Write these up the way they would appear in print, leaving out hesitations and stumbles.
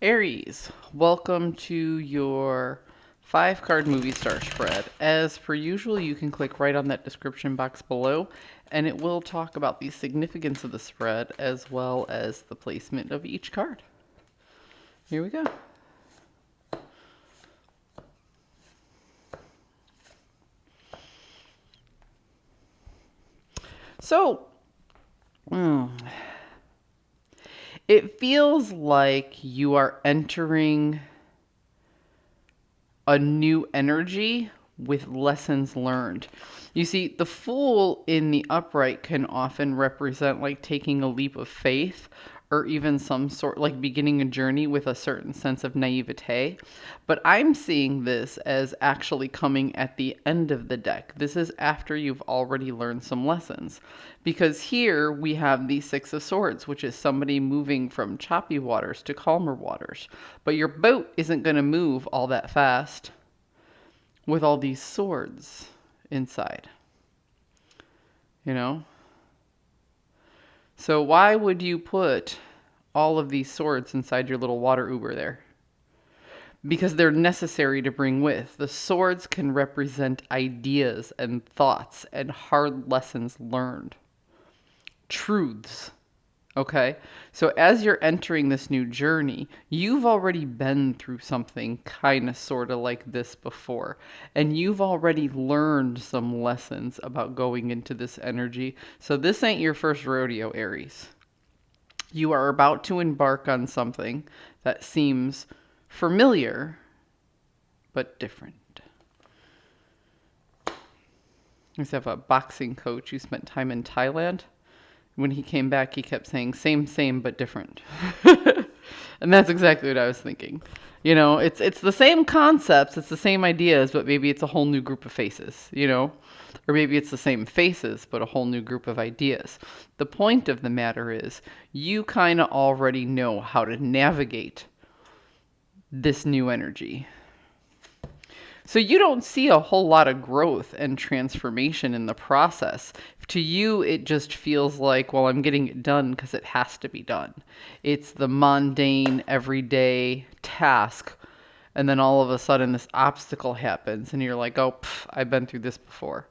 Aries, welcome to your 5-card movie star spread. As per usual, you can click right on that description box below, and it will talk about the significance of the spread as well as the placement of each card. Here we go. So, it feels like you are entering a new energy with lessons learned. You see, the Fool in the upright can often represent like taking a leap of faith or even some sort like beginning a journey with a certain sense of naivete. But I'm seeing this as actually coming at the end of the deck. This is after you've already learned some lessons. Because here we have the Six of Swords, which is somebody moving from choppy waters to calmer waters. But your boat isn't going to move all that fast with all these swords inside. You know? So why would you put all of these swords inside your little water Uber there? Because they're necessary to bring with. The swords can represent ideas and thoughts and hard lessons learned. Truths. Okay? So as you're entering this new journey, you've already been through something kind of sort of like this before. And you've already learned some lessons about going into this energy. So this ain't your first rodeo, Aries. You are about to embark on something that seems familiar, but different. I used to have a boxing coach who spent time in Thailand. When he came back, he kept saying, same, but different. And that's exactly what I was thinking. You know, it's the same concepts, it's the same ideas, but maybe it's a whole new group of faces, you know? Or maybe it's the same faces, but a whole new group of ideas. The point of the matter is, you kind of already know how to navigate this new energy. So you don't see a whole lot of growth and transformation in the process. To you, it just feels like, well, I'm getting it done because it has to be done. It's the mundane, everyday task. And then all of a sudden this obstacle happens and you're like, oh, I've been through this before.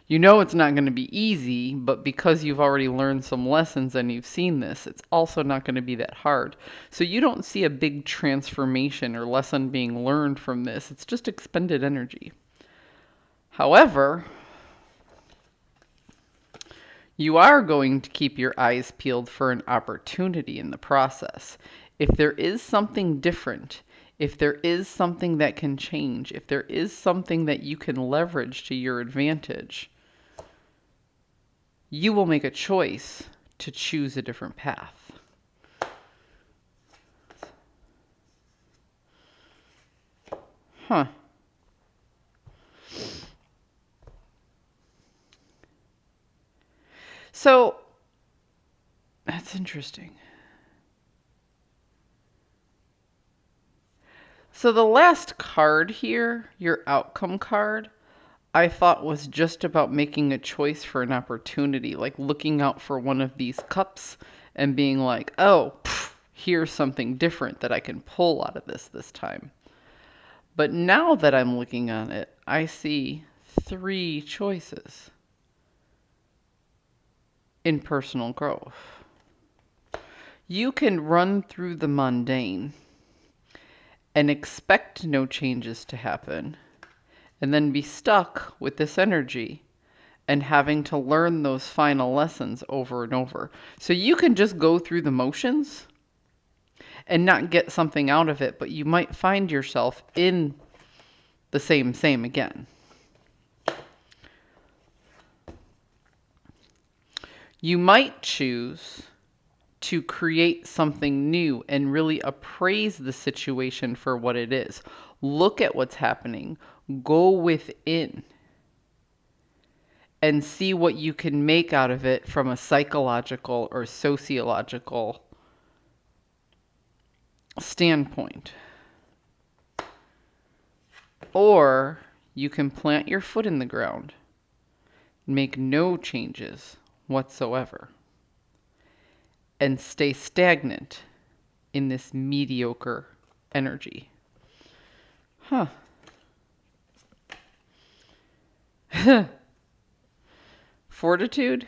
You know it's not going to be easy, but because you've already learned some lessons and you've seen this, it's also not going to be that hard. So you don't see a big transformation or lesson being learned from this. It's just expended energy. However, you are going to keep your eyes peeled for an opportunity in the process. If there is something different, if there is something that can change, if there is something that you can leverage to your advantage, you will make a choice to choose a different path. Huh. So, that's interesting. So the last card here, your outcome card, I thought was just about making a choice for an opportunity, like looking out for one of these cups and being like, oh, here's something different that I can pull out of this time. But now that I'm looking at it, I see 3 choices in personal growth. You can run through the mundane and expect no changes to happen, and then be stuck with this energy and having to learn those final lessons over and over. So you can just go through the motions and not get something out of it, but you might find yourself in the same again. You might choose to create something new and really appraise the situation for what it is. Look at what's happening. Go within and see what you can make out of it from a psychological or sociological standpoint. Or you can plant your foot in the ground, make no changes whatsoever, and stay stagnant in this mediocre energy. Huh. Fortitude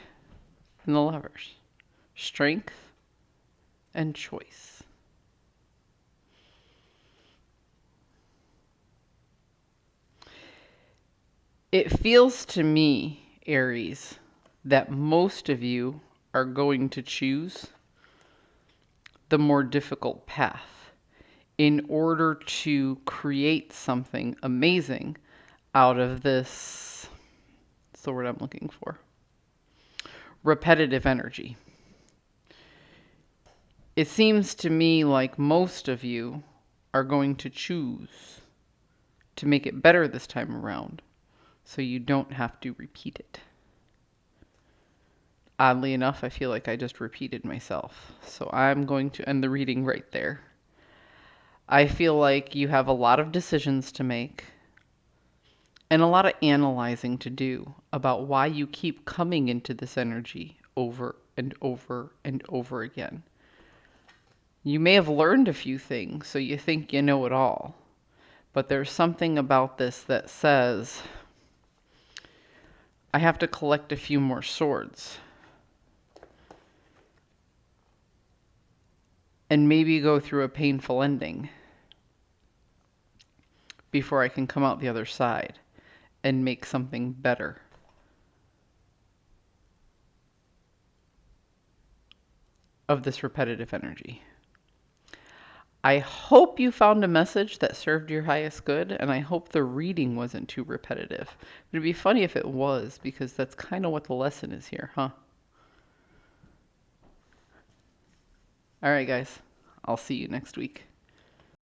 and the Lovers. Strength and choice. It feels to me, Aries, that most of you are going to choose the more difficult path in order to create something amazing out of this, that's the word I'm looking for, repetitive energy. It seems to me like most of you are going to choose to make it better this time around so you don't have to repeat it. Oddly enough, I feel like I just repeated myself. So I'm going to end the reading right there. I feel like you have a lot of decisions to make and a lot of analyzing to do about why you keep coming into this energy over and over and over again. You may have learned a few things, so you think you know it all. But there's something about this that says, I have to collect a few more swords. And maybe go through a painful ending before I can come out the other side and make something better of this repetitive energy. I hope you found a message that served your highest good, and I hope the reading wasn't too repetitive. It'd be funny if it was, because that's kind of what the lesson is here, huh? All right, guys. I'll see you next week.